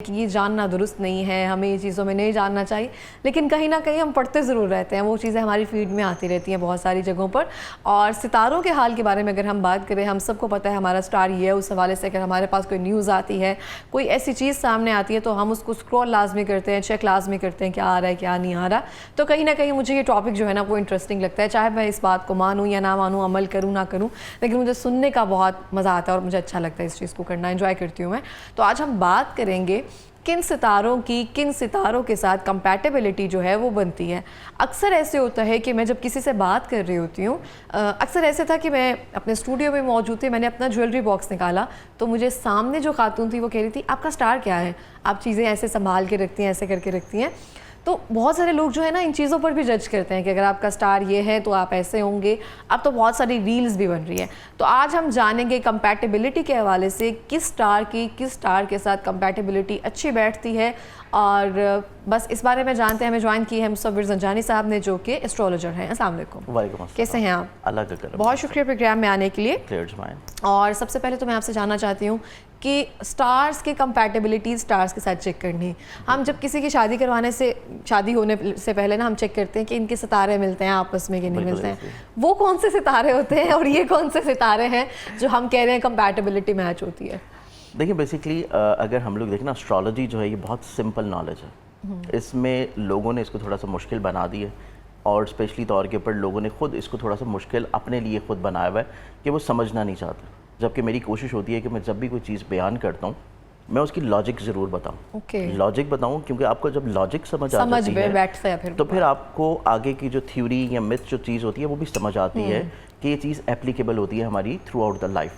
کہ یہ جاننا درست نہیں ہے، ہمیں یہ چیزوں میں نہیں جاننا چاہیے، لیکن کہیں نہ کہیں ہم پڑھتے ضرور رہتے ہیں، وہ چیزیں ہماری فیڈ میں آتی رہتی ہیں بہت ساری جگہوں پر. اور ستاروں کے حال کے بارے میں اگر ہم بات کریں، ہم سب کو پتہ ہے ہمارا سٹار یہ ہے. اس حوالے سے اگر ہمارے پاس کوئی نیوز آتی ہے، کوئی ایسی چیز سامنے آتی ہے، تو ہم اس کو اسکرول لازمی کرتے ہیں، چیک لازمی کرتے ہیں کیا آ رہا ہے کیا نہیں آ رہا. تو کہیں نہ کہیں مجھے یہ ٹاپک جو ہے نا وہ انٹرسٹنگ لگتا ہے، چاہے میں اس بات کو مانوں یا نہ مانوں، عمل کروں نہ کروں، لیکن مجھے سننے کا بہت مزہ آتا ہے اور مجھے اچھا لگتا ہے اس چیز کو کرنا، انجوائے کرتی ہوں میں. تو آج ہم بات کریں گے کن ستاروں کے ساتھ کمپیٹیبلٹی جو ہے وہ بنتی ہے. اکثر ایسے ہوتا ہے کہ میں جب کسی سے بات کر رہی ہوتی ہوں، اکثر ایسے تھا کہ میں اپنے اسٹوڈیو میں موجود تھی، میں نے اپنا جویلری باکس نکالا تو مجھے سامنے جو خاتون تھی وہ کہہ رہی تھی آپ کا سٹار کیا ہے، آپ چیزیں ایسے سنبھال کے رکھتی ہیں، ایسے کر کے رکھتی ہیں. تو بہت سارے لوگ جو ہے نا ان چیزوں پر بھی جج کرتے ہیں کہ اگر آپ کا سٹار یہ ہے تو آپ ایسے ہوں گے. اب تو بہت ساری ریلز بھی بن رہی ہیں. تو آج ہم جانیں گے کمپیٹیبلٹی کے حوالے سے کس سٹار کے ساتھ کمپیٹیبلٹی اچھی بیٹھتی ہے. اور بس اس بارے میں جانتے ہیں. ہمیں جوائن کی ہے مصور زنجانی صاحب نے، جو کہ ایسٹرولوجر ہیں. السلام علیکم. وعلیکم السلام. کیسے ہیں آپ؟ اللہ کا کرم. بہت شکریہ پروگرام میں آنے کے لیے. اور سب سے پہلے تو میں آپ سے جاننا چاہتی ہوں کہ سٹارز کی کمپیٹیبلٹی سٹارز کے ساتھ چیک کرنی. ہم جب کسی کی شادی ہونے سے پہلے نا ہم چیک کرتے ہیں کہ ان کے ستارے ملتے ہیں آپس میں کہ نہیں ملتے ہیں. وہ کون سے ستارے ہوتے ہیں اور یہ کون سے ستارے ہیں جو ہم کہہ رہے ہیں کمپیٹیبلٹی میچ ہوتی ہے؟ دیکھیں بیسیکلی اگر ہم لوگ دیکھیں نا، اسٹرالوجی جو ہے یہ بہت سمپل نالج ہے. اس میں لوگوں نے اس کو تھوڑا سا مشکل بنا دی ہے، اور اسپیشلی طور کے اوپر لوگوں نے خود اس کو تھوڑا سا مشکل اپنے لیے خود بنایا ہوا ہے کہ وہ سمجھنا نہیں چاہتے. جبکہ میری کوشش ہوتی ہے کہ میں جب بھی کوئی چیز بیان کرتا ہوں میں اس کی لاجک ضرور بتاؤں. لاجک بتاؤں کیونکہ آپ کو جب لاجک سمجھ آ جاتی ہے تو پھر آپ کو آگے کی جو تھیوری یا متھ جو چیز ہوتی ہے وہ بھی سمجھ آتی ہے کہ یہ چیز اپلیکیبل ہوتی ہے ہماری تھرو آؤٹ دا لائف.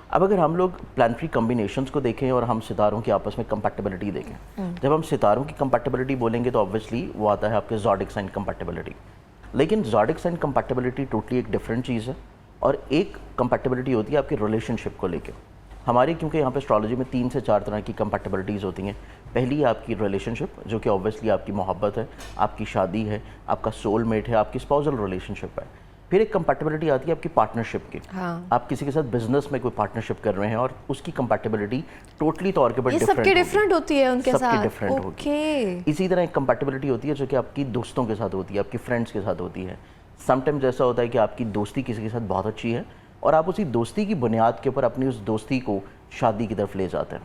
اب اگر ہم لوگ پلانٹری کمبینیشنز کو دیکھیں اور ہم ستاروں کی آپس میں کمپیٹیبلٹی دیکھیں، جب ہم ستاروں کی کمپیٹیبلٹی بولیں گے تو آبویسلی وہ آتا ہے آپ کے زوڈک سائن کمپیٹیبلٹی. لیکن زوڈک سائن کمپیٹیبلٹی ٹوٹلی ایک ڈفرینٹ چیز ہے، اور ایک کمپیٹیبلٹی ہوتی ہے آپ کی ریلیشن شپ کو لے کے. ہماری کیونکہ یہاں پہ اسٹرالوجی میں 3 سے 4 طرح کی کمپیٹیبلٹیز ہوتی ہیں. پہلی آپ کی ریلیشن شپ، جو کہ آبویسلی آپ کی محبت ہے، آپ کی شادی ہے، آپ کا سول میٹ ہے، آپ کی اسپاؤزل ریلیشن شپ ہے. پھر ایک کمپیٹیبلٹی آتی ہے آپ کی پارٹنرشپ کی. آپ کسی کے ساتھ بزنس میں کوئی پارٹنرشپ کر رہے ہیں اور اس کی کمپیٹیبلٹی ٹوٹلی طور کے اوپر ڈفرینٹ ہوتی ہے، ان کے ساتھ سب کی ڈفرینٹ ہوگی. اسی طرح ایک کمپیٹیبلٹی ہوتی ہے جو کہ آپ کی دوستوں کے ساتھ ہوتی ہے، آپ کی فرینڈس کے ساتھ ہوتی ہے. سم ٹائمز ایسا ہوتا ہے کہ آپ کی دوستی کسی کے ساتھ بہت اچھی ہے اور آپ اسی دوستی کی بنیاد کے اوپر اپنی اس دوستی کو شادی کی طرف لے جاتے ہیں.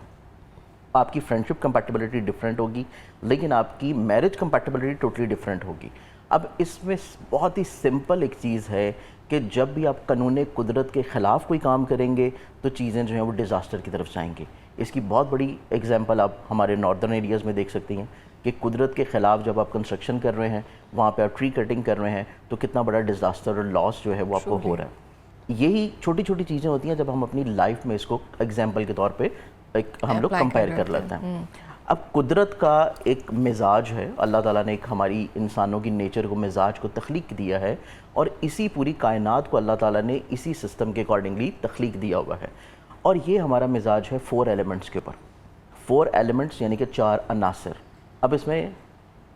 آپ کی فرینڈشپ کمپیٹیبلٹی ڈفرینٹ ہوگی، لیکن آپ کی میرج کمپیٹیبلٹی ٹوٹلی ڈفرینٹ ہوگی. اب اس میں بہت ہی سمپل ایک چیز ہے کہ جب بھی آپ قانون قدرت کے خلاف کوئی کام کریں گے تو چیزیں جو ہیں وہ ڈیزاسٹر کی طرف جائیں گی. اس کی بہت بڑی ایگزامپل آپ ہمارے ناردرن ایریاز میں دیکھ سکتی ہیں کہ قدرت کے خلاف جب آپ کنسٹرکشن کر رہے ہیں، وہاں پہ آپ ٹری کٹنگ کر رہے ہیں، تو کتنا بڑا ڈیزاسٹر اور لاس جو ہے وہ آپ کو ہو رہا ہے. یہی چھوٹی چھوٹی چیزیں ہوتی ہیں جب ہم اپنی لائف میں اس کو ایگزامپل کے طور پہ ہم لوگ کمپیئر کر لیتے ہیں. اب قدرت کا ایک مزاج ہے، اللہ تعالیٰ نے ایک ہماری انسانوں کی نیچر کو، مزاج کو تخلیق دیا ہے، اور اسی پوری کائنات کو اللہ تعالیٰ نے اسی سسٹم کے اکارڈنگلی تخلیق دیا ہوا ہے. اور یہ ہمارا مزاج ہے 4 ایلیمنٹس کے اوپر. 4 ایلیمنٹس یعنی کہ 4 عناصر. اب اس میں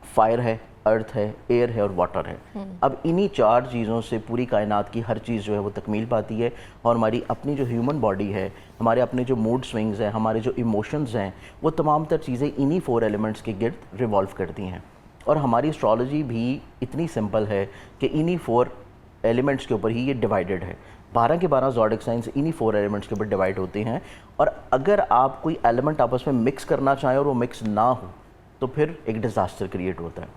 فائر ہے، ارتھ ہے، ایئر ہے اور واٹر ہے. اب انہی 4 چیزوں سے پوری کائنات کی ہر چیز جو ہے وہ تکمیل پاتی ہے، اور ہماری اپنی جو ہیومن باڈی ہے، ہمارے اپنے جو موڈ سوئنگز ہیں، ہمارے جو ایموشنز ہیں، وہ تمام تر چیزیں انہی 4 ایلیمنٹس کے گرد ریوالو کرتی ہیں. اور ہماری اسٹرالوجی بھی اتنی سمپل ہے کہ انہی 4 ایلیمنٹس کے اوپر ہی یہ ڈیوائیڈڈ ہے. 12 کے 12 زوڈک سائنس انہی 4 ایلیمنٹس کے اوپر ڈیوائیڈ ہوتے ہیں. اور اگر آپ کوئی ایلیمنٹ آپس میں مکس کرنا چاہیں اور وہ مکس نہ ہو تو پھر ایک ڈیزاسٹر کریٹ ہوتا ہے.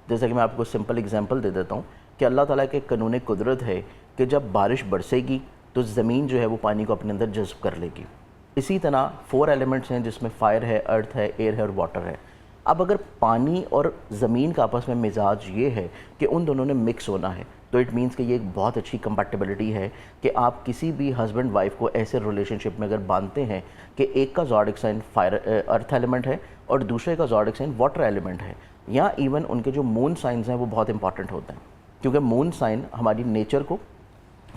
جیسا کہ میں آپ کو سمپل اگزامپل دے دیتا ہوں کہ اللہ تعالیٰ کے قانون قدرت ہے کہ جب بارش برسے گی تو زمین جو ہے وہ پانی کو اپنے اندر جذب کر لے گی. اسی طرح 4 ایلیمنٹس ہیں جس میں فائر ہے، ارتھ ہے، ایئر ہے اور واٹر ہے. اب اگر پانی اور زمین کا آپس میں مزاج یہ ہے کہ ان دونوں نے مکس ہونا ہے تو اٹ مینس کہ یہ ایک بہت اچھی کمپیٹیبلٹی ہے کہ آپ کسی بھی ہسبینڈ وائف کو ایسے ریلیشن شپ میں اگر باندھتے ہیں کہ ایک کا زوڈک سائن ارتھ ایلیمنٹ ہے اور دوسرے کا زوڈک سائن واٹر ایلیمنٹ ہے، یا ایون ان کے جو مون سائنز ہیں وہ بہت امپورٹنٹ ہوتے ہیں. کیونکہ مون سائن ہماری نیچر کو،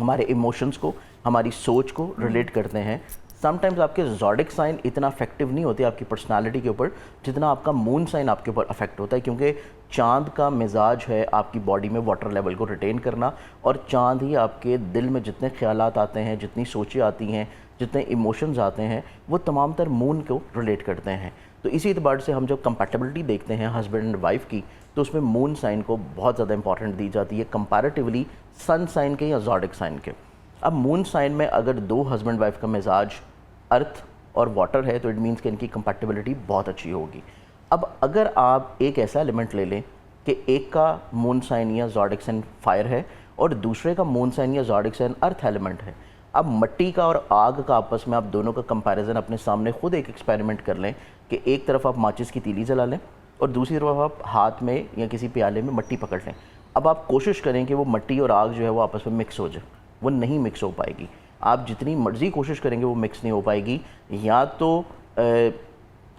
ہمارے ایموشنز کو، ہماری سوچ کو ریلیٹ کرتے ہیں. سم ٹائمز آپ کے زوڈک سائن اتنا افیکٹو نہیں ہوتے آپ کی پرسنالٹی کے اوپر جتنا آپ کا مون سائن آپ کے اوپر افیکٹ ہوتا ہے، کیونکہ چاند کا مزاج ہے آپ کی باڈی میں واٹر لیول کو ریٹین کرنا، اور چاند ہی آپ کے دل میں جتنے خیالات آتے ہیں، جتنی سوچیں آتی ہیں، جتنے ایموشنز آتے ہیں، وہ تمام تر مون کو ریلیٹ کرتے ہیں. تو اسی اعتبار سے ہم جب کمپیٹیبلٹی دیکھتے ہیں ہسبینڈ اینڈ وائف کی تو اس میں مون سائن کو بہت زیادہ امپورٹنٹ دی جاتی ہے کمپیریٹیولی سن سائن کے یا زوڈک سائن کے. اب مون سائن میں اگر دو ہسبینڈ وائف کا مزاج ارتھ اور واٹر ہے تو اٹ مینس کہ ان کی کمپیٹیبلٹی بہت اچھی ہوگی. اب اگر آپ ایک ایسا ایلیمنٹ لے لیں کہ ایک کا مون سائن یا زوڈک سائن فائر ہے اور دوسرے کا مون سائن یا زوڈک سائن ارتھ ایلیمنٹ ہے, اب مٹی کا اور آگ کا آپس میں آپ دونوں کا کمپیریزن اپنے سامنے خود ایک ایکسپیریمنٹ کر لیں کہ ایک طرف آپ ماچس کی تیلی جلا لیں اور دوسری طرف آپ ہاتھ میں یا کسی پیالے میں مٹی پکڑ لیں. اب آپ کوشش کریں کہ وہ مٹی اور آگ جو ہے وہ آپس میں مکس ہو جائے, وہ نہیں مکس ہو پائے گی. آپ جتنی مرضی کوشش کریں گے وہ مکس نہیں ہو پائے گی. یا تو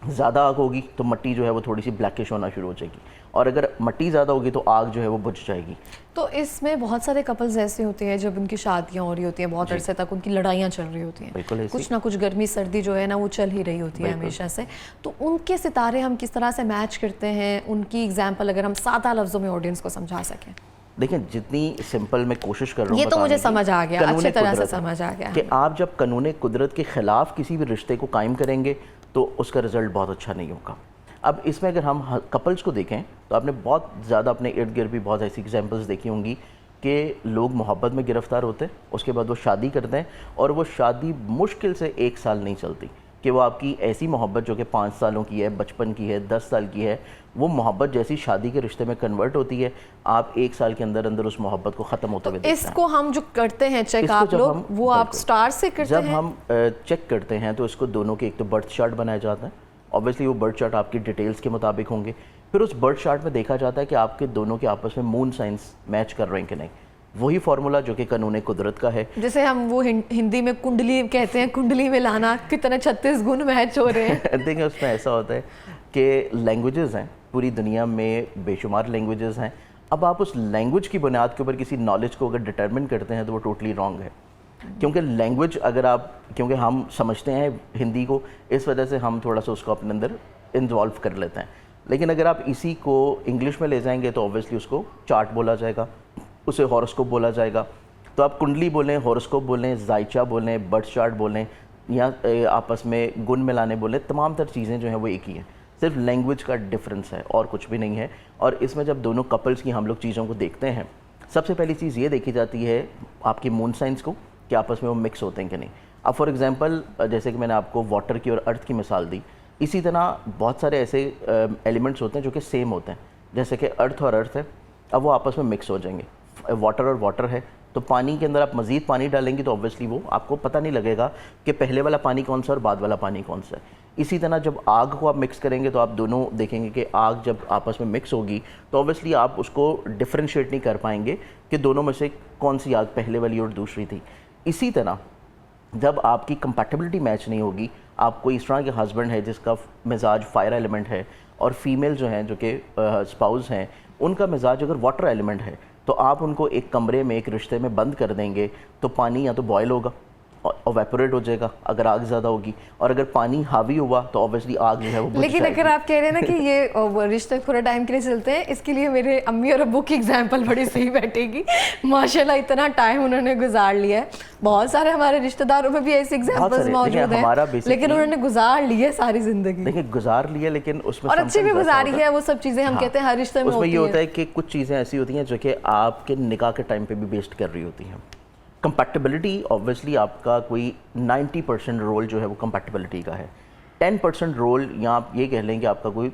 زیادہ آگ ہوگی تو مٹی جو ہے وہ تھوڑی سی بلیکش ہونا شروع ہو جائے گی, اور اگر مٹی زیادہ ہوگی تو آگ جو ہے وہ بجھ جائے گی. تو اس میں بہت سارے کپلز ایسے ہوتے ہیں جب ان کی شادیاں ہو رہی ہوتی ہیں, بہت عرصے تک ان کی لڑائیاں چل رہی ہوتی ہیں, کچھ نہ کچھ گرمی سردی جو ہے نا وہ چل ہی رہی ہوتی ہے ہمیشہ سے, تو ان کے ستارے ہم کس طرح سے میچ کرتے ہیں, ان کی ایگزامپل اگر ہم سادہ لفظوں میں آڈینس کو سمجھا سکیں. دیکھیں جتنی سمپل میں کوشش کر رہا ہوں یہ تو مجھے سمجھ آ گیا, اچھی طرح سے سمجھ آ گیا کہ آپ جب قانون قدرت کے خلاف کسی بھی رشتے کو قائم کریں گے تو اس کا رزلٹ بہت اچھا نہیں ہوگا. اب اس میں اگر ہم کپلز کو دیکھیں تو آپ نے بہت زیادہ اپنے ارد گرد بھی بہت ایسی ایگزامپلز دیکھی ہوں گی کہ لوگ محبت میں گرفتار ہوتے ہیں, اس کے بعد وہ شادی کرتے ہیں اور وہ شادی مشکل سے 1 سال نہیں چلتی کہ وہ آپ کی ایسی محبت جو کہ 5 سالوں کی ہے, بچپن کی ہے, 10 سال کی ہے, وہ محبت جیسی شادی کے رشتے میں کنورٹ ہوتی ہے. آپ 1 سال کے اندر اندر اس محبت کو ختم ہوتے ہوئے دیکھتے ہیں. اس کو ہم جو کرتے ہیں چیک آپ لوگ, وہ آپ سٹار سے کرتے ہیں؟ جب ہم چیک کرتے ہیں تو اس کو دونوں کے ایک تو برتھ چارٹ بنایا جاتا ہے. اوبیسلی وہ برتھ چارٹ آپ کی ڈیٹیلز کے مطابق ہوں گے. پھر اس برتھ چارٹ میں دیکھا جاتا ہے کہ آپ کے دونوں کے آپس میں مون سائنس میچ کر رہے ہیں کہ نہیں. وہی فارمولا جو کہ قانون قدرت کا ہے, جسے ہم وہ ہندی میں کنڈلی کہتے ہیں, کنڈلی میں لانا کتنے 36 گن میچ ہو رہے ہیں. دیکھیں اس میں ایسا ہوتا ہے کہ لینگویجز ہیں, پوری دنیا میں بے شمار لینگویجز ہیں. اب آپ اس لینگویج کی بنیاد کے اوپر کسی نالج کو اگر ڈٹرمن کرتے ہیں تو وہ ٹوٹلی رانگ ہے. کیونکہ لینگویج اگر آپ, کیونکہ ہم سمجھتے ہیں ہندی کو, اس وجہ سے ہم تھوڑا سا اس کو اپنے اندر انوالو کر لیتے ہیں. لیکن اگر آپ اسی کو انگلش میں لے جائیں گے تو اوبیسلی اس کو چارٹ بولا جائے گا, اسے ہاروسکوپ بولا جائے گا. تو آپ کنڈلی بولیں, ہاروسکوپ بولیں, زائچہ بولیں, برتھ چارٹ بولیں, یا آپس میں گن ملانے بولیں, تمام تر چیزیں جو ہیں وہ ایک ہی ہیں, صرف لینگویج کا ڈفرینس ہے اور کچھ بھی نہیں ہے. اور اس میں جب دونوں کپلز کی ہم لوگ چیزوں کو دیکھتے ہیں, سب سے پہلی چیز یہ دیکھی جاتی ہے آپ کی مون سائنس کو کہ آپس میں وہ مکس ہوتے ہیں کہ نہیں. اب فار ایگزامپل جیسے کہ میں نے آپ کو واٹر کی اور ارتھ کی مثال دی, اسی طرح بہت سارے ایسے ایلیمنٹس ہوتے ہیں جو کہ سیم ہوتے ہیں. جیسے کہ ارتھ اور ارتھ ہے, اب وہ آپس میں مکس ہو جائیں گے. واٹر اور واٹر ہے تو پانی کے اندر آپ مزید پانی ڈالیں گے تو اوبیسلی وہ آپ کو پتہ نہیں لگے گا کہ پہلے والا پانی کون سا اور بعد والا پانی کون سا ہے. اسی طرح جب آگ کو آپ مکس کریں گے تو آپ دونوں دیکھیں گے کہ آگ جب آپس میں مکس ہوگی تو اوبیسلی آپ اس کو ڈفرینشیٹ نہیں کر پائیں گے کہ دونوں میں سے کون سی آگ پہلے والی اور دوسری تھی. اسی طرح جب آپ کی کمپیٹیبلٹی میچ نہیں ہوگی, آپ کوئی اس طرح کے ہسبینڈ ہے جس کا مزاج فائر ایلیمنٹ ہے اور فیمیل جو ہیں جو کہ اسپاؤز ہیں ان کا مزاج اگر واٹر ایلیمنٹ ہے, تو آپ ان کو ایک کمرے میں ایک رشتے میں بند کر دیں گے تو پانی یا تو بوائل ہوگا, ایویپوریٹ ہو جائے گا اگر آگ زیادہ ہوگی, اور اگر پانی حاوی ہوا تو اوبیسلی آگ جو ہے وہ بجھ جائے گی. لیکن اگر آپ کہہ رہے ہیں نا کہ یہ رشتے تھوڑے ٹائم کے لیے چلتے ہیں, اس کے لیے میرے امی اور ابو کی ایگزامپل بڑی صحیح بیٹھے گی. ماشاءاللہ اتنا ٹائم انہوں نے گزار لیا ہے. بہت سارے ہمارے رشتہ داروں میں بھی ایسی ایگزامپلز موجود ہیں, لیکن انہوں نے گزار لی ہے ساری زندگی. دیکھیں گزار لی ہے, لیکن اس میں اور اچھی بھی گزاری ہے. وہ سب چیزیں ہم کہتے ہیں ہر رشتے میں اس میں یہ ہوتا ہے کہ کچھ چیزیں ایسی ہوتی ہیں جو کہ آپ کے نکاح کے ٹائم پہ بھی بیسٹ کر رہی ہوتی ہیں. کمپیٹیبلٹی اوبیسلی آپ کا کوئی 90% رول جو ہے وہ کمپیٹیبلٹی کا ہے. 10% رول یا آپ یہ کہہ لیں کہ آپ کا کوئی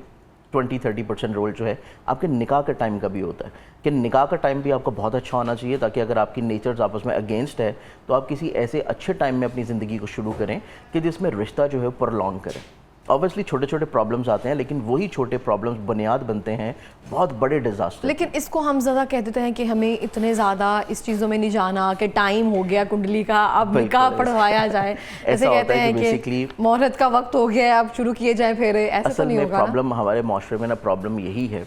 20-30% رول جو ہے آپ کے نکاح کے ٹائم کا بھی ہوتا ہے کہ نکاح کا ٹائم بھی آپ کا بہت اچھا ہونا چاہیے, تاکہ اگر آپ کی نیچرز آپس میں اگینسٹ ہے تو آپ کسی ایسے اچھے ٹائم میں اپنی زندگی کو شروع کریں کہ جس میں رشتہ جو ہے پرولونگ کریں. اوبیسلی چھوٹے چھوٹے پرابلمز آتے ہیں, لیکن وہی چھوٹے پرابلمز بنیاد بنتے ہیں بہت بڑے ڈیزاسٹر. لیکن اس کو ہم زیادہ کہہ دیتے ہیں کہ ہمیں اتنے زیادہ اس چیزوں میں نہیں جانا کہ ٹائم ہو گیا کنڈلی کا, اب نکاح پڑھوایا جائے. ایسے کہتے ہیں کہ مہرت کا وقت ہو گیا ہے, اب شروع کیے جائیں پھیرے. ایسا تو نہیں ہوگا. پرابلم ہمارے معاشرے میں نا پرابلم یہی ہے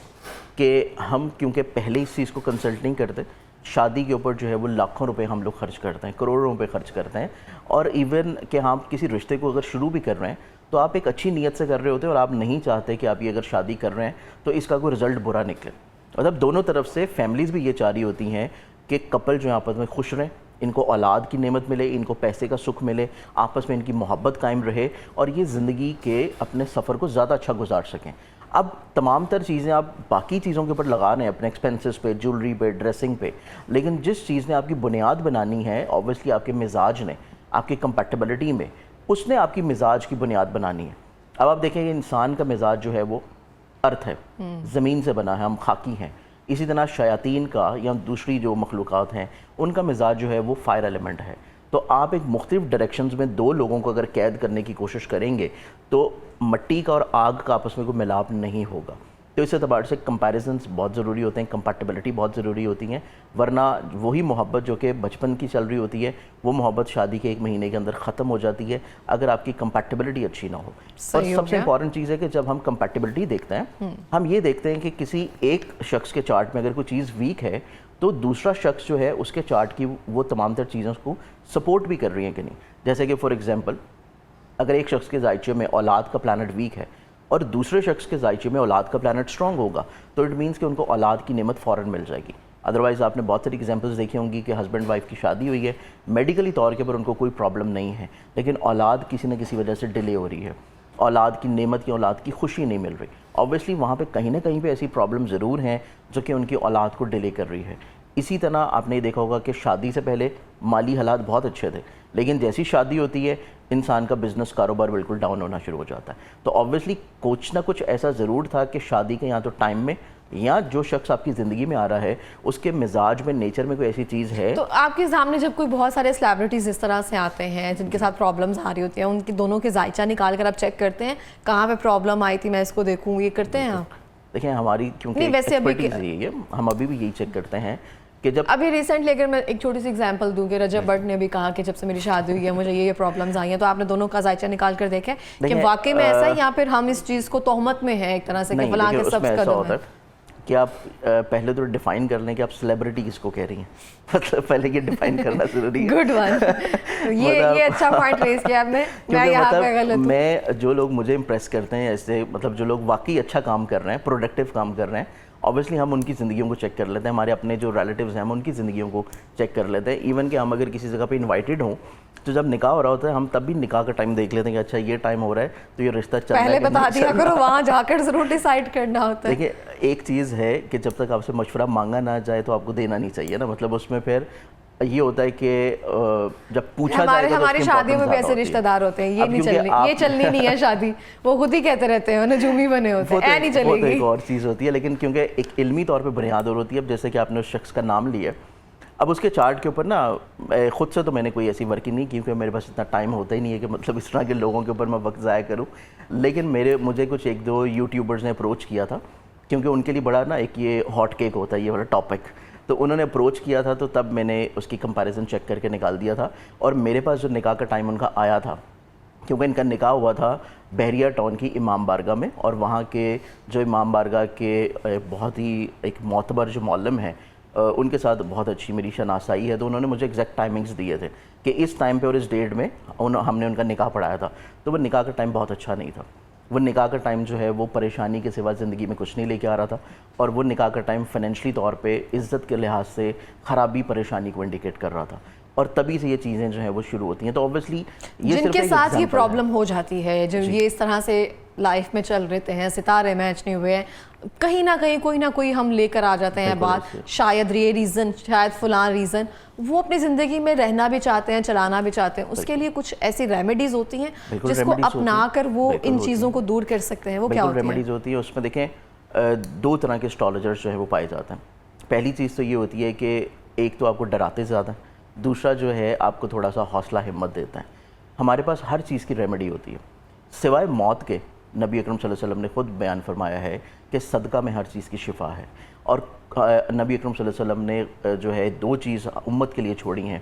کہ ہم کیونکہ پہلے اس چیز کو کنسلٹ نہیں کرتے, شادی کے اوپر جو ہے وہ لاکھوں روپے ہم لوگ خرچ کرتے ہیں, کروڑوں روپے خرچ کرتے ہیں. اور ایون کہ ہم کسی رشتے کو اگر شروع بھی کر رہے ہیں تو آپ ایک اچھی نیت سے کر رہے ہوتے ہیں, اور آپ نہیں چاہتے کہ آپ یہ اگر شادی کر رہے ہیں تو اس کا کوئی رزلٹ برا نکلے. مطلب دونوں طرف سے فیملیز بھی یہ چاہ رہی ہوتی ہیں کہ کپل جو آپس میں خوش رہیں, ان کو اولاد کی نعمت ملے, ان کو پیسے کا سکھ ملے, آپس میں ان کی محبت قائم رہے اور یہ زندگی کے اپنے سفر کو زیادہ اچھا گزار سکیں. اب تمام تر چیزیں آپ باقی چیزوں کے اوپر لگا رہے ہیں, اپنے ایکسپینسز پہ, جولری پہ, ڈریسنگ پہ, لیکن جس چیز نے آپ کی بنیاد بنانی ہے اوبویسلی آپ کے مزاج نے, آپ کی کمپیٹیبلٹی میں, اس نے آپ کی مزاج کی بنیاد بنانی ہے. اب آپ دیکھیں کہ انسان کا مزاج جو ہے وہ ارتھ ہے, زمین سے بنا ہے, ہم خاکی ہیں. اسی طرح شیاطین کا یا دوسری جو مخلوقات ہیں ان کا مزاج جو ہے وہ فائر ایلیمنٹ ہے. تو آپ ایک مختلف ڈائریکشنز میں دو لوگوں کو اگر قید کرنے کی کوشش کریں گے تو مٹی کا اور آگ کا آپس میں کوئی ملاپ نہیں ہوگا. تو اس اعتبار سے کمپیریزنس بہت ضروری ہوتے ہیں, کمپیٹیبلٹی بہت ضروری ہوتی ہیں, ورنہ وہی محبت جو کہ بچپن کی چل رہی ہوتی ہے وہ محبت شادی کے 1 مہینے کے اندر ختم ہو جاتی ہے اگر آپ کی کمپیٹیبلٹی اچھی نہ ہو. اور سب سے امپورٹنٹ چیز ہے کہ جب ہم کمپیٹیبلٹی دیکھتے ہیں ہم یہ دیکھتے ہیں کہ کسی ایک شخص کے چارٹ میں اگر کوئی چیز ویک ہے تو دوسرا شخص جو ہے اس کے چارٹ کی وہ تمام تر چیزوں کو سپورٹ بھی کر رہی ہیں کہ نہیں. جیسے کہ فار ایگزامپل اگر ایک شخص کے ذائچے میں اولاد کا پلانٹ ویک ہے اور دوسرے شخص کے ذائچے میں اولاد کا پلانٹ اسٹرانگ ہوگا تو اٹ مینس کہ ان کو اولاد کی نعمت فوراً مل جائے گی. ادروائز آپ نے بہت ساری ایگزامپلس دیکھی ہوں گی کہ ہسبینڈ وائف کی شادی ہوئی ہے, میڈیکلی طور کے پر ان کو کوئی پرابلم نہیں ہے, لیکن اولاد کسی نہ کسی وجہ سے ڈیلے ہو رہی ہے, اولاد کی نعمت کی, اولاد کی خوشی نہیں مل رہی. اوبویسلی وہاں پہ کہیں نہ کہیں پہ ایسی پرابلم ضرور ہیں جو کہ ان کی اولاد کو ڈیلے کر رہی ہے. اسی طرح آپ نے دیکھا ہوگا کہ شادی سے پہلے مالی حالات بہت اچھے تھے, لیکن جیسی شادی ہوتی ہے انسان کا بزنس کاروبار بالکل ڈاؤن ہونا شروع ہو جاتا ہے. تو اوبویسلی کچھ نہ کچھ ایسا ضرور تھا کہ شادی کے یا تو ٹائم میں یا جو شخص آپ کی زندگی میں آ رہا ہے اس کے مزاج میں, نیچر میں کوئی ایسی چیز ہے. تو آپ کے سامنے جب کوئی بہت سارے سیلیبریٹیز اس طرح سے آتے ہیں جن کے ساتھ پرابلمز آ رہی ہوتی ہیں, ان کی دونوں کے ذائچہ نکال کر آپ چیک کرتے ہیں کہاں پہ پرابلم آئی تھی, میں اس کو دیکھوں, یہ کرتے ہیں آپ؟ دیکھیں ہماری کیونکہ ایکسپرٹیز یہی ہے, ہم ابھی بھی یہی چیک کرتے ہیں کہ جب ابھی ریسنٹلی اگر میں ایک چھوٹی سی ایگزامپل دوں کہ رجب بٹ نے بھی کہا کہ جب سے میری شادی ہوئی ہے مجھے یہ پرابلمز آئی ہیں, تو آپ نے دونوں کا ذائچہ نکال کر دیکھا کہ واقعی میں ایسا ہے یا پھر ہم اس چیز کو تہمت میں ہیں ایک طرح سے کہ فلاں کے سب قدم ہے؟ کہ آپ پہلے تو ڈیفائن کر لیں کہ آپ سیلیبریٹی کس کو کہہ رہی ہیں, مطلب پہلے یہ ڈیفائن کرنا ضروری ہے. گڈ ون, یہ اچھا پوائنٹ ریز کیا آپ نے. میں یہاں پہ غلط ہوں. میں جو لوگ مجھے امپریس کرتے ہیں ایسے, مطلب جو لوگ واقعی اچھا کام کر رہے ہیں, پروڈکٹیو کام کر رہے ہیں, اوبویسلی ہم ان کی زندگیوں کو چیک کر لیتے ہیں. ہمارے اپنے جو ریلیٹیوز ہیں ہم ان کی زندگیوں کو چیک کر لیتے ہیں. ایون کہ ہم اگر کسی جگہ پہ انوائٹیڈ ہوں تو جب نکاح ہو رہا ہوتا ہے ہم تب بھی نکاح کا ٹائم دیکھ لیتے ہیں کہ اچھا یہ ٹائم ہو رہا ہے تو یہ رشتہ چل رہا ہے. پہلے بتا دیا کرو, وہاں جا کر ضرور ڈیسائیڈ کرنا ہوتا ہے. دیکھیے ایک چیز ہے کہ جب تک آپ سے مشورہ مانگا نہ جائے تو آپ کو دینا نہیں چاہیے نا, مطلب اس میں پھر یہ ہوتا ہے کہ جب پوچھا جائے گا ہماری شادیوں میں بھی ایسے رشتہ دار ہوتے ہیں, یہ چلنی نہیں ہے شادی, وہ خود ہی کہتے رہتے ہیں نجومی بنے ہوتے ہیں, اے نہیں چلے گی. ایک اور چیز ہوتی ہے, لیکن کیونکہ ایک علمی طور پہ بنیاد اور ہوتی ہے. اب جیسے کہ آپ نے اس شخص کا نام لیا, اب اس کے چارٹ کے اوپر نا خود سے تو میں نے کوئی ایسی ورکنگ نہیں کی کیونکہ میرے پاس اتنا ٹائم ہوتا ہی نہیں ہے کہ مطلب اس طرح کے لوگوں کے اوپر میں وقت ضائع کروں. لیکن مجھے کچھ 1-2 یوٹیوبرز نے اپروچ کیا تھا کیونکہ ان کے لیے بڑا نا ایک یہ ہاٹ کیک ہوتا ہے یہ والا ٹاپک, تو انہوں نے اپروچ کیا تھا, تو تب میں نے اس کی کمپیریزن چیک کر کے نکال دیا تھا. اور میرے پاس جو نکاح کا ٹائم ان کا آیا تھا, کیونکہ ان کا نکاح ہوا تھا بحریہ ٹاؤن کی امام بارگاہ میں, اور وہاں کے جو امام بارگاہ کے بہت ہی ایک معتبر جو معلم ہیں ان کے ساتھ بہت اچھی میری شناسائی ہے. تو انہوں نے مجھے ایگزیکٹ ٹائمنگز دیے تھے کہ اس ٹائم پہ اور اس ڈیٹ میں ہم نے ان کا نکاح پڑھایا تھا. تو وہ نکاح کا ٹائم بہت اچھا نہیں تھا. وہ نکاح کا ٹائم جو ہے وہ پریشانی کے سوا زندگی میں کچھ نہیں لے کے آ رہا تھا, اور وہ نکاح کا ٹائم فائنینشلی طور پہ عزت کے لحاظ سے خرابی پریشانی کو انڈیکیٹ کر رہا تھا. اور تبھی سے یہ چیزیں جو ہیں وہ شروع ہوتی ہیں. تو اوبویسلی جن کے ساتھ یہ پرابلم ہو جاتی ہے, جو یہ اس طرح سے لائف میں چل رہے ہیں, ستارے میچ نہیں ہوئے ہیں, کہیں نہ کہیں کوئی نہ کوئی ہم لے کر آ جاتے ہیں بات, شاید یہ ریزن, شاید فلاں ریزن, وہ اپنی زندگی میں رہنا بھی چاہتے ہیں, چلانا بھی چاہتے ہیں, اس کے لیے کچھ ایسی ریمیڈیز ہوتی ہیں جس کو اپنا کر وہ ان چیزوں کو دور کر سکتے ہیں. وہ کیا ہوتی ہیں؟ ریمیڈیز ہوتی ہیں اس میں دیکھیں 2 طرح کے اسٹرالوجرز جو ہے وہ پائے جاتے ہیں. پہلی چیز تو یہ ہوتی ہے کہ ایک تو آپ کو ڈراتے زیادہ ہیں, دوسرا جو ہے آپ کو تھوڑا سا حوصلہ ہمت دیتا ہے. ہمارے پاس ہر چیز کی ریمیڈی ہوتی ہے سوائے موت کے. نبی اکرم صلی اللہ علیہ وسلم نے خود بیان فرمایا ہے کہ صدقہ میں ہر چیز کی شفا ہے. اور نبی اکرم صلی اللہ علیہ وسلم نے جو ہے 2 چیز امت کے لیے چھوڑی ہیں.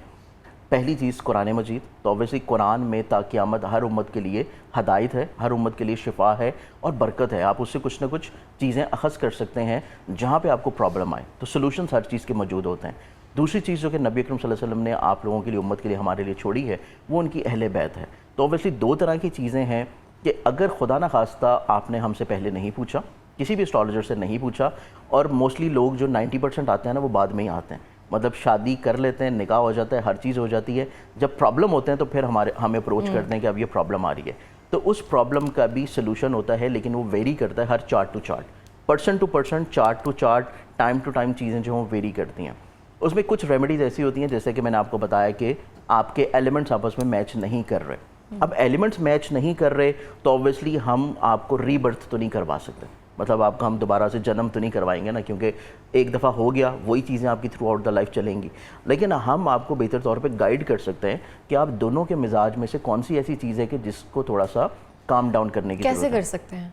پہلی چیز قرآن مجید, تو اویسلی قرآن میں تا قیامت ہر امت کے لیے ہدایت ہے, ہر امت کے لیے شفا ہے اور برکت ہے. آپ اس سے کچھ نہ کچھ چیزیں اخذ کر سکتے ہیں جہاں پہ آپ کو پرابلم آئے, تو سلوشنز ہر چیز کے موجود ہوتے ہیں. دوسری چیز جو کہ نبی اکرم صلی اللہ علیہ وسلم نے آپ لوگوں کے لیے, امت کے لیے, ہمارے لیے چھوڑی ہے, وہ ان کی اہل بیت ہے. تو اویسلی 2 طرح کی چیزیں ہیں کہ اگر خدا نہ خواستہ آپ نے ہم سے پہلے نہیں پوچھا, کسی بھی اسٹرالوجر سے نہیں پوچھا, اور موسٹلی لوگ جو 90% آتے ہیں نا وہ بعد میں ہی آتے ہیں, مطلب شادی کر لیتے ہیں, نکاح ہو جاتا ہے, ہر چیز ہو جاتی ہے, جب پرابلم ہوتے ہیں تو پھر ہمیں اپروچ کرتے ہیں کہ اب یہ پرابلم آ رہی ہے. تو اس پرابلم کا بھی سلوشن ہوتا ہے, لیکن وہ ویری کرتا ہے ہر chart to chart, person to person, chart to chart, time to time چیزیں جو ہیں ویری کرتی ہیں. اس میں کچھ ریمیڈیز ایسی ہوتی ہیں جیسے کہ میں نے آپ کو بتایا کہ آپ کے ایلیمنٹس آپس میں میچ نہیں کر رہے. اب ایلیمنٹس میچ نہیں کر رہے تو اوبویسلی ہم آپ کو ری برتھ تو نہیں کروا سکتے, مطلب آپ کو ہم دوبارہ سے جنم تو نہیں کروائیں گے نا, کیونکہ ایک دفعہ ہو گیا وہی چیزیں آپ کی تھرو آؤٹ دا لائف چلیں گی. لیکن ہم آپ کو بہتر طور پہ گائیڈ کر سکتے ہیں کہ آپ دونوں کے مزاج میں سے کون سی ایسی چیز ہے کہ جس کو تھوڑا سا کام ڈاؤن کرنے کی ضرورت ہے. کیسے کر سکتے ہیں؟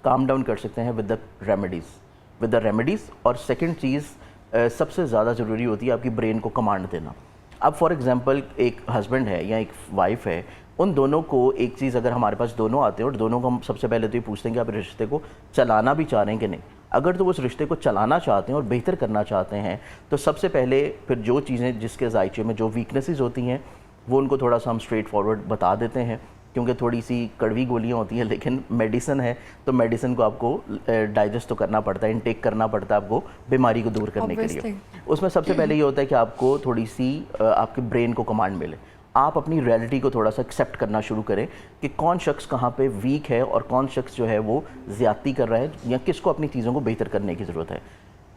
کام ڈاؤن کر سکتے ہیں ود دا ریمیڈیز. اور سیکنڈ چیز سب سے زیادہ ضروری ہوتی ہے آپ کی برین کو کمانڈ دینا. اب فار ایگزامپل ایک ہسبینڈ ہے یا ایک وائف ہے, ان دونوں کو ایک چیز اگر ہمارے پاس دونوں آتے ہیں اور دونوں کو ہم سب سے پہلے تو یہ پوچھتے ہیں کہ آپ رشتے کو چلانا بھی چاہ رہے ہیں کہ نہیں. اگر تو وہ اس رشتے کو چلانا چاہتے ہیں اور بہتر کرنا چاہتے ہیں تو سب سے پہلے پھر جو چیزیں جس کے ذائچے میں جو ویکنیسز ہوتی ہیں وہ ان کو تھوڑا سا ہم اسٹریٹ فارورڈ بتا دیتے ہیں, کیونکہ تھوڑی سی کڑوی گولیاں ہوتی ہیں لیکن میڈیسن ہے تو میڈیسن کو آپ کو ڈائجسٹ تو کرنا پڑتا ہے, انٹیک کرنا پڑتا ہے آپ کو بیماری کو دور کرنے کے لیے. اس میں سب سے پہلے یہ ہوتا ہے کہ آپ کو تھوڑی سی آپ کے برین کو کمانڈ ملے, آپ اپنی ریئلٹی کو تھوڑا سا ایکسیپٹ کرنا شروع کریں کہ کون شخص کہاں پہ ویک ہے اور کون شخص جو ہے وہ زیادتی کر رہا ہے یا کس کو اپنی چیزوں کو بہتر کرنے کی ضرورت ہے.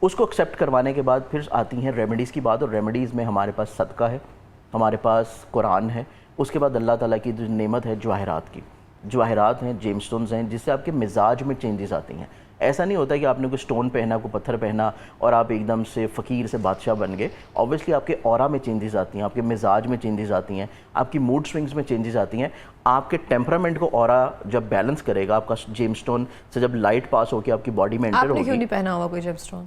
اس کو ایکسیپٹ کروانے کے بعد پھر آتی ہیں ریمیڈیز کی بات, اور ریمیڈیز میں ہمارے پاس صدقہ ہے, ہمارے پاس قرآن ہے, اس کے بعد اللہ تعالیٰ کی جو نعمت ہے جواہرات کی, جواہرات ہیں, جیم سٹونز ہیں, جس سے آپ کے مزاج میں چینجز آتی ہیں. ایسا نہیں ہوتا کہ آپ نے کوئی سٹون پہنا, کوئی پتھر پہنا اور آپ ایک دم سے فقیر سے بادشاہ بن گئے. اوبویسلی آپ کے اورا میں چینجز آتی ہیں, آپ کے مزاج میں چینجز آتی ہیں, آپ کی موڈ سوئنگز میں چینجز آتی ہیں. آپ کے ٹیمپرامنٹ کو اورا جب بیلنس کرے گا, آپ کا جیم سٹون سے جب لائٹ پاس ہو کے آپ کی باڈی میں انٹر ہوگی. آپ نے کیوں نہیں پہنا ہوا کوئی جیم سٹون؟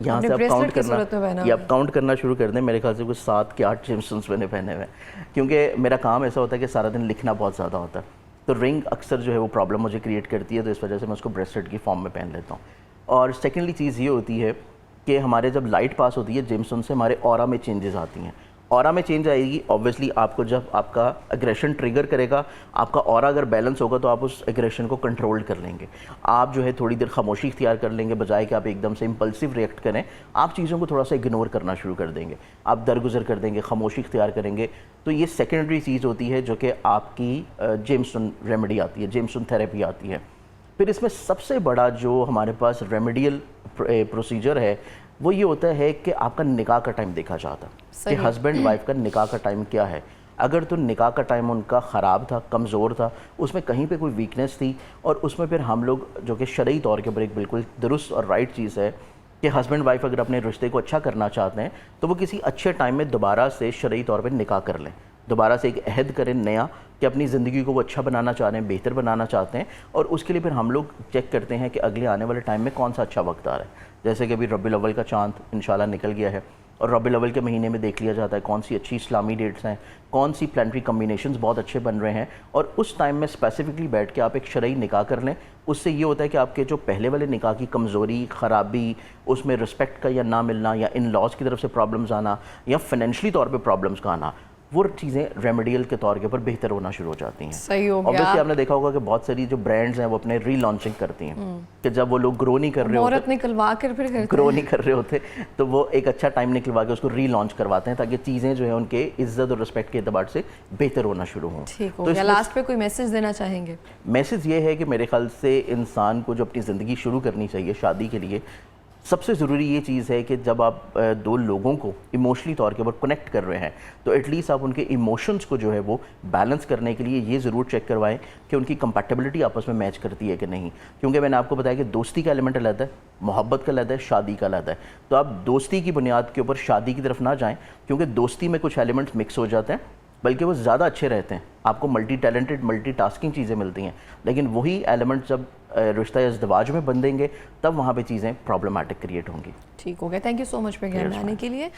یہاں سے آپ کاؤنٹ کرنا, یہ آپ کاؤنٹ کرنا شروع کر دیں, میرے خیال سے کچھ 7 کے 8 جیم سٹونز میں نے پہنے ہوئے ہیں, کیونکہ میرا کام ایسا ہوتا ہے کہ سارا دن لکھنا بہت زیادہ ہوتا ہے, تو رنگ اکثر جو ہے وہ پرابلم مجھے کریٹ کرتی ہے, تو اس وجہ سے میں اس کو بریسلیٹ کی فارم میں پہن لیتا ہوں. اور سیکنڈلی چیز یہ ہوتی ہے کہ ہمارے جب لائٹ پاس ہوتی ہے جیم سٹون سے ہمارے اورا میں چینجز آتی ہیں. اورا میں چینج آئے گی اوبویسلی آپ کو, جب آپ کا اگریشن ٹریگر کرے گا, آپ کا اورا اگر بیلنس ہوگا تو آپ اس اگریشن کو کنٹرول کر لیں گے. آپ جو ہے تھوڑی دیر خاموشی اختیار کر لیں گے, بجائے کہ آپ ایک دم سے امپلسو ریئیکٹ کریں, آپ چیزوں کو تھوڑا سا اگنور کرنا شروع کر دیں گے, آپ درگزر کر دیں گے, خاموشی اختیار کریں گے. تو یہ سیکنڈری چیز ہوتی ہے جو کہ آپ کی جیم سٹون ریمیڈی آتی ہے, جیم سٹون تھیراپی آتی ہے. پھر اس میں سب سے بڑا جو ہمارے پاس ریمیڈیل پروسیجر ہے وہ یہ ہوتا ہے کہ آپ کا نکاح کا ٹائم دیکھا جاتا کہ ہسبینڈ وائف کا نکاح کا ٹائم کیا ہے. اگر تو نکاح کا ٹائم ان کا خراب تھا, کمزور تھا, اس میں کہیں پہ کوئی ویکنیس تھی, اور اس میں پھر ہم لوگ جو کہ شرعی طور کے اوپر ایک بالکل درست اور رائٹ چیز ہے کہ ہسبینڈ وائف اگر اپنے رشتے کو اچھا کرنا چاہتے ہیں تو وہ کسی اچھے ٹائم میں دوبارہ سے شرعی طور پہ نکاح کر لیں, دوبارہ سے ایک عہد کریں نیا کہ اپنی زندگی کو وہ اچھا بنانا چاہ رہے ہیں, بہتر بنانا چاہتے ہیں. اور اس کے لیے پھر ہم لوگ چیک کرتے ہیں کہ اگلے آنے والے ٹائم میں کون سا اچھا وقت آ رہا ہے. جیسے کہ ابھی ربیع الاول کا چاند انشاءاللہ نکل گیا ہے, اور ربیع الاول کے مہینے میں دیکھ لیا جاتا ہے کون سی اچھی اسلامی ڈیٹس ہیں, کون سی پلانٹری کمبینیشنز بہت اچھے بن رہے ہیں, اور اس ٹائم میں اسپیسیفکلی بیٹھ کے آپ ایک شرعی نکاح کر لیں. اس سے یہ ہوتا ہے کہ آپ کے جو پہلے والے نکاح کی کمزوری, خرابی, اس میں رسپیکٹ کا یا نہ ملنا, یا ان لاز کی طرف سے پرابلمز آنا, یا فائنینشلی طور پہ پرابلمز کا آنا, وہ چیزیں ریمیڈیل کے طور کے اوپر بہتر ہونا شروع ہو جاتی ہیں. صحیح ہو گیا. اوبویسلی آپ نے دیکھا ہوگا کہ بہت ساری جو برانڈز ہیں وہ اپنے ری لانچنگ کرتی ہیں کہ جب وہ لوگ گرو نہیں کر رہے ہوتے, عورت نکلوا کر پھر گرو نہیں کر رہے ہوتے, تو وہ ایک اچھا ٹائم نکلوا کے اس کو ری لانچ کرواتے ہیں تاکہ چیزیں جو ہیں ان کے عزت اور رسپیکٹ کے اعتبار سے بہتر ہونا شروع ہوں. ٹھیک ہو گیا. لاسٹ پہ کوئی میسج دینا چاہیں گے؟ میسج یہ ہے کہ میرے خیال سے انسان کو جو اپنی زندگی شروع کرنی چاہیے شادی کے لیے, سب سے ضروری یہ چیز ہے کہ جب آپ دو لوگوں کو ایموشنلی طور کے اوپر کنیکٹ کر رہے ہیں تو ایٹ لیسٹ آپ ان کے ایموشنز کو جو ہے وہ بیلنس کرنے کے لیے یہ ضرور چیک کروائیں کہ ان کی کمپیٹیبلٹی آپس میں میچ کرتی ہے کہ نہیں. کیونکہ میں نے آپ کو بتایا کہ دوستی کا ایلیمنٹ علیحدہ ہے, محبت کا علیحدہ ہے, شادی کا علیحدہ ہے. تو آپ دوستی کی بنیاد کے اوپر شادی کی طرف نہ جائیں, کیونکہ دوستی میں کچھ ایلیمنٹس مکس ہو جاتے ہیں, بلکہ وہ زیادہ اچھے رہتے ہیں, آپ کو ملٹی ٹیلنٹڈ, ملٹی ٹاسکنگ چیزیں ملتی ہیں. لیکن وہی ایلیمنٹ جب رشتہ ازدواج میں بندھیں گے تب وہاں پہ چیزیں پرابلمٹک کریٹ ہوں گی. ٹھیک ہو گیا. Thank you so much program میں آنے کے لیے.